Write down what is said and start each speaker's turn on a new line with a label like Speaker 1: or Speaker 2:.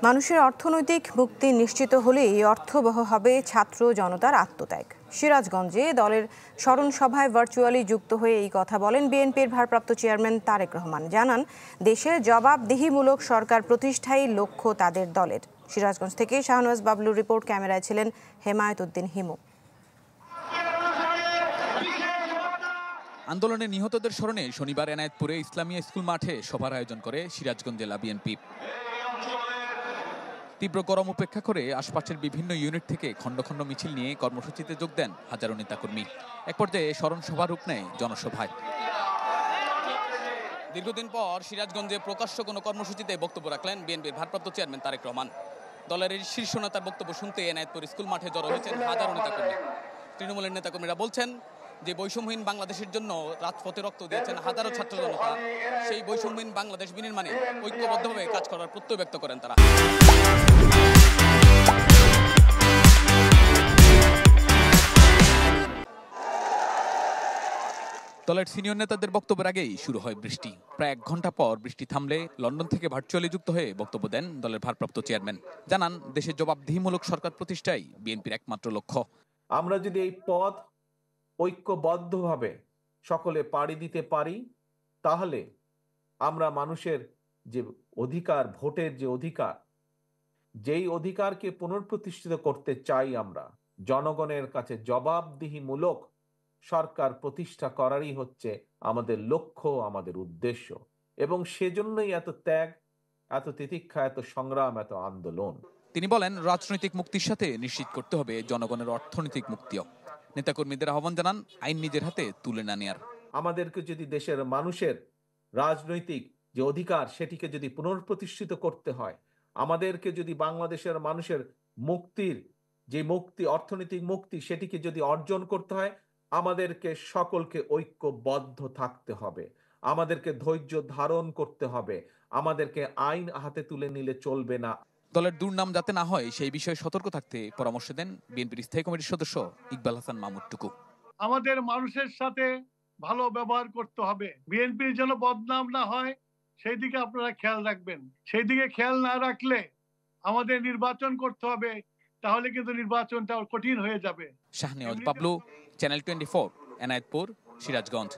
Speaker 1: মানুষের অর্থনৈতিক মুক্তি নিশ্চিত হলেই অর্থবহ হবে ছাত্র জনতার আত্মত্যাগ। সিরাজগঞ্জে দলের স্মরণ সভায় ভার্চুয়ালি যুক্ত হয়ে এই কথা বলেন বিএনপির ভারপ্রাপ্ত চেয়ারম্যান তারেক রহমান। জানান, দেশে জবাবদিহিমূলক সরকার প্রতিষ্ঠাই লক্ষ্য তাদের দলের। সিরাজগঞ্জ থেকে শাহনওয়াজ বাবলুর রিপোর্ট, ক্যামেরায় ছিলেন হেমায়েত উদ্দিন হিমু।
Speaker 2: আন্দোলনে নিহতদের স্মরণে শনিবার এনায়েতপুরে ইসলামিয়া স্কুল মাঠে সভার আয়োজন করে সিরাজগঞ্জ জেলা বিএনপি। তীব্র গরম উপেক্ষা করে আশপাশের বিভিন্ন ইউনিট থেকে খণ্ড খণ্ড মিছিল নিয়ে কর্মসূচিতে যোগ দেন হাজারো নেতাকর্মী। এক পর্যায়ে স্মরণ সভা রূপ নেয় জনসভায়। দীর্ঘদিন পর সিরাজগঞ্জে প্রকাশ্য কোনো কর্মসূচিতে বক্তব্য রাখলেন বিএনপির ভারপ্রাপ্ত চেয়ারম্যান তারেক রহমান। দলের এই শীর্ষ নেতার বক্তব্য শুনতে এনায়েতপুর স্কুল মাঠে জড়ো হয়েছেন হাজারো নেতাকর্মী। তৃণমূলের নেতাকর্মীরা বলছেন যে বৈষম্যহীন বাংলাদেশের জন্য রাজপথে রক্ত দিয়েছেন হাজারো ছাত্র জনতা, সেই বৈষম্যহীন বাংলাদেশ বিনির্মাণে ঐক্যবদ্ধভাবে কাজ করার প্রত্যয় ব্যক্ত করেন তারা। দলের সিনিয়র নেতাদের বক্তব্যের আগেই শুরু হয় বৃষ্টি। প্রায় 1 ঘন্টা পর বৃষ্টি থামলে লন্ডন থেকে ভার্চুয়ালি যুক্ত হয়ে বক্তব্য দেন দলের ভারপ্রাপ্ত চেয়ারম্যান। জানান, দেশের জবাবদিহিমূলক সরকার প্রতিষ্ঠাই বিএনপির একমাত্র লক্ষ্য।
Speaker 3: আমরা যদি এই পথ ঐক্যবদ্ধভাবে সকলে পাড়ি দিতে পারি, তাহলে আমরা মানুষের যে অধিকার, ভোটের যে অধিকার, যেই অধিকারকে পুনঃপ্রতিষ্ঠিত করতে চাই, আমরা জনগণের কাছে জবাবদিহিমূলক সরকার প্রতিষ্ঠা করারই হচ্ছে আমাদের লক্ষ্য, আমাদের উদ্দেশ্য। এবং সেজন্যই এত ত্যাগ, এত তিতিক্ষা, এত সংগ্রাম, এত আন্দোলন।
Speaker 2: তিনি বলেন, রাজনৈতিক মুক্তির সাথে নিশ্চিত করতে হবে জনগণের অর্থনৈতিক মুক্তিও। নেতাকর্মীদের আহ্বান জানান আইন নিজের হাতে তুলে না নেয়ার।
Speaker 3: আমাদেরকে যদি দেশের মানুষের রাজনৈতিক যে অধিকার সেটিকে যদি পুনঃপ্রতিষ্ঠিত করতে হয়, আমাদেরকে যদি বাংলাদেশের মানুষের মুক্তির যে মুক্তি, অর্থনৈতিক মুক্তি, সেটিকে যদি অর্জন করতে হয়, আমাদেরকে সকলকে ঐক্যবদ্ধ থাকতে হবে, আমাদেরকে ধৈর্য ধারণ করতে হবে, আমাদেরকে আইন হাতে তুলে নিলে চলবে না।
Speaker 2: দলের দুর্নাম যাতে না হয় সেই বিষয়ে সতর্ক থাকতে পরামর্শ দেন বিএনপির স্থায়ী কমিটির সদস্য ইকবাল হাসান মাহমুদ টুকু।
Speaker 4: আমাদের মানুষের সাথে ভালো ব্যবহার করতে হবে, বিএনপির যেন বদনাম না হয় সেই দিকে আপনারা খেয়াল রাখবেন। সেই দিকে খেয়াল না রাখলে আমাদের নির্বাচন করতে হবে, তাহলে কিন্তু নির্বাচনটা কঠিন হয়ে যাবে।
Speaker 2: শাহনওয়াজ বাবলু, চ্যানেল 24, এনায়েতপুর, সিরাজগঞ্জ।